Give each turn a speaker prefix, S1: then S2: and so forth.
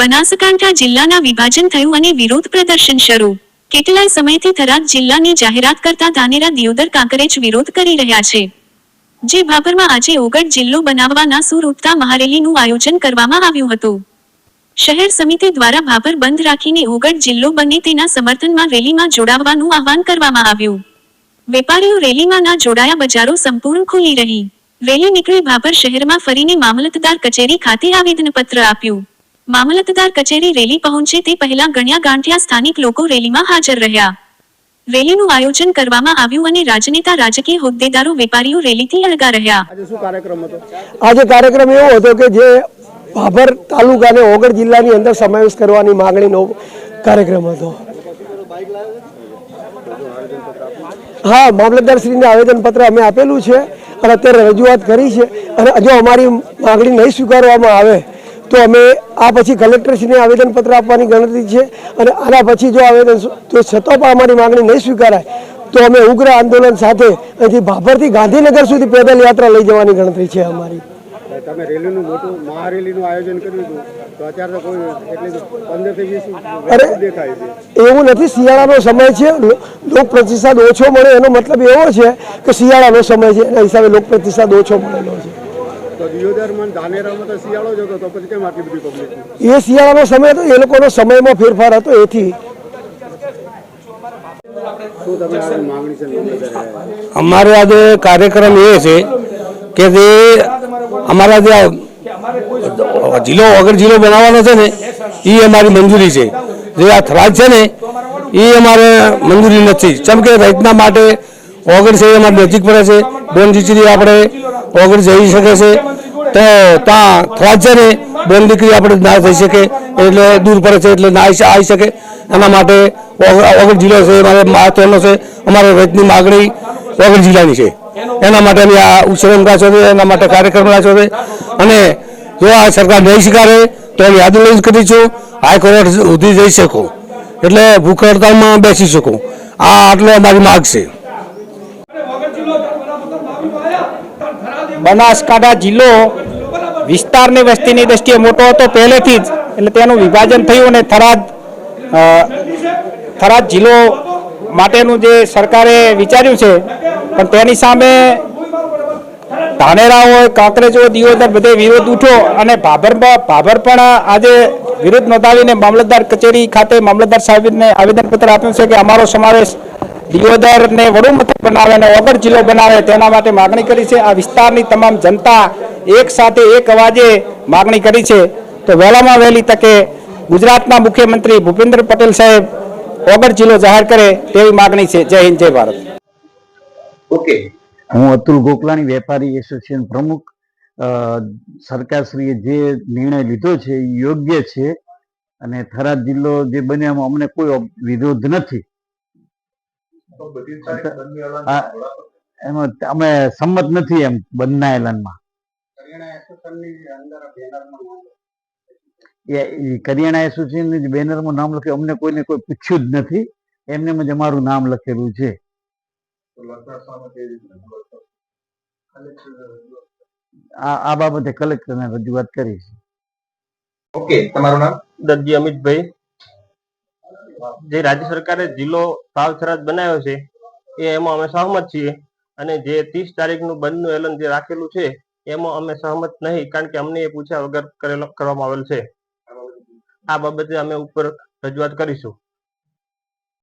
S1: બનાસકાંઠા જિલ્લાના વિભાજન થયું અને વિરોધ પ્રદર્શન શરૂ। કેટલાય સમયથી થરાદ જિલ્લાની જાહેરાત કરતા ધાનેરા દિયોદર કાંકરેજ વિરોધ કરી રહ્યા છે। જે ભાભરમાં આજે ઓગળ જિલ્લો બનાવવાના સૂર ઉઠતા મહારેલીનું આયોજન કરવામાં આવ્યું હતું। શહેર સમિતિ દ્વારા ભાભર બંધ રાખીને ઓગળ જિલ્લો બને તેના સમર્થનમાં રેલીમાં જોડાવવાનું આહવાન કરવામાં આવ્યું। વેપારીઓ રેલીમાં ના જોડાયા, બજારો સંપૂર્ણ ખુલ્લી રહી। રેલી નીકળી ભાભર શહેરમાં ફરીને મામલતદાર કચેરી ખાતે આવેદનપત્ર આપ્યું। મામલતદાર કચેરી રેલી પહોંચે તે પહેલા ગણ્યા ગાંઠિયા સ્થાનિક લોકો રેલીમાં હાજર રહ્યા। રેલીનું આયોજન કરવામાં આવ્યું અને રાજનેતા, રાજકીય હોદ્દેદારો, વેપારીઓ રેલીથી અળગા રહ્યા।
S2: આજે કાર્યક્રમ એવો હતો કે જે ભાભર તાલુકાને ઓગળ જિલ્લાની અંદર સમાવેશ કરવાની માંગણીનો કાર્યક્રમ હતો। હા, મામલતદારશ્રીને આવેદનપત્ર અમે આપેલું છે અને અત્યારે રજૂઆત કરી છે અને જો અમારી માંગણી નહીં સ્વીકારવામાં આવે તો અમે આ પછી કલેક્ટરશ્રીને આવેદનપત્ર આપવાની ગણતરી છે અને આના પછી જો આવેદન જો છતાં પણ અમારી માંગણી નહીં સ્વીકારાય તો અમે ઉગ્ર આંદોલન સાથે અહીંથી ભાભરથી ગાંધીનગર સુધી પેદલ યાત્રા લઈ જવાની ગણતરી છે અમારી।
S3: તમે રેલીનું મોટું મહારેલીનું આયોજન કર્યું હતું તો અત્યારે તો કોઈ એટલે 15 થી 20 દેખાય છે।
S2: એવું નથી, શિયાળાનો સમય છે, લોક પ્રતિસાદ ઓછો મળે એનો મતલબ એવો છે કે શિયાળાનો સમય છે, એના હિસાબે લોક પ્રતિસાદ ઓછો મળેલો છે।
S3: તો દિયોદરમાં ધાનેરામાં તો શિયાળો જ હતો, તો પછી કેમ આટલી બધી પબ્લિક?
S2: એ શિયાળાનો સમય હતો, એ લોકોનો સમયમાં ફેરફાર હતો એથી।
S3: શું તમે આ માંગણી છે?
S4: અમારો આજે કાર્યક્રમ એ છે કે જે અમારા જે જિલ્લો ઓગળ જિલ્લો બનાવવાનો છે ને એ અમારી મંજૂરી છે। જે આ થરાદ છે ને એ અમારે મંજૂરી નથી, કેમ કે રચના માટે ઓગળ છે એ અમારે નજીક પડે છે। બોન દીકરી આપણે ઓગળ જઈ શકે છે તો ત્યાં થરાદ છે ને બોન દીકરી આપણે ના થઈ શકે એટલે દૂર પડે છે, એટલે ના આવી શકે। એના માટે ઓગળ જિલ્લો છે અમારે મહત્વનો છે। અમારે રચની માગણી ઓગળ જિલ્લાની છે, એના માટે અમે આ ઉછેરમ રાખ્યો છે, એના માટે કાર્યક્રમ રાખ્યો છે। અને જો આ સરકાર નહીં સ્વીકારે તો અમે આંદોલન કરીશું, હાઈકોર્ટ સુધી જઈ શકું, એટલે ભૂખ હડતાલમાં બેસી શકું। આ આટલો અમારી માગ છે।
S5: બનાસકાંઠા જિલ્લો વિસ્તારની વસ્તીની દ્રષ્ટિએ મોટો હતો પહેલેથી જ, એટલે તેનું વિભાજન થયું અને થરાદ જિલ્લો માટેનું જે સરકારે વિચાર્યું છે, પણ તેની સામે ધાનેરા હોય, કાંકરેજ હોય, દિયોદર બધે વિરોધ ઉઠ્યો અને ભાભર પણ આજે વિરોધ નોંધાવીને મામલતદાર કચેરી ખાતે મામલતદાર સાહેબને આવેદનપત્ર આપ્યું છે કે અમારો સમાવેશ દિયોદરને વડુ મથક બનાવે અને ઓગળ જિલ્લો બનાવે તેના માટે માગણી કરી છે। આ વિસ્તારની તમામ જનતા એક સાથે એક અવાજે માગણી કરી છે। તો વહેલામાં વહેલી તકે ગુજરાતના મુખ્યમંત્રી ભૂપેન્દ્ર પટેલ સાહેબ ઓગળ જિલ્લો જાહેર કરે તેવી માગણી છે। જય હિન્દ, જય ભારત।
S6: ઓકે, હું અતુલ ગોકલાણી, વેપારી એસોસિએશન પ્રમુખ। સરકારશ્રીએ જે નિર્ણય લીધો છે એ યોગ્ય છે અને થરાદ જિલ્લો જે બન્યામાં અમને કોઈ વિરોધ નથી। એમાં અમે સંમત નથી એમ બંધના એલાનમાં। કરિયાણા એસોસિએશન બેનરમાં નામ લખ્યું, અમને કોઈને કોઈ પૂછ્યું જ નથી, એમને જ અમારું નામ લખેલું છે। આ બાબતે કલેક્ટરને રજૂઆત કરી છે।
S7: ઓકે, તમારું નામ? દરજી અમિતભાઈ। જે રાજ્ય સરકારે જિલ્લો ભાવ થરાદ બનાવ્યો છે એમાં અમે સહમત છીએ અને જે 30 તારીખનું બંધનું એલાન જે રાખેલું છે એમાં અમે સહમત નહીં, કારણ કે અમને એ પૂછ્યા વગર કરવામાં આવેલ છે। આ બાબતે અમે ઉપર રજૂઆત કરીશું।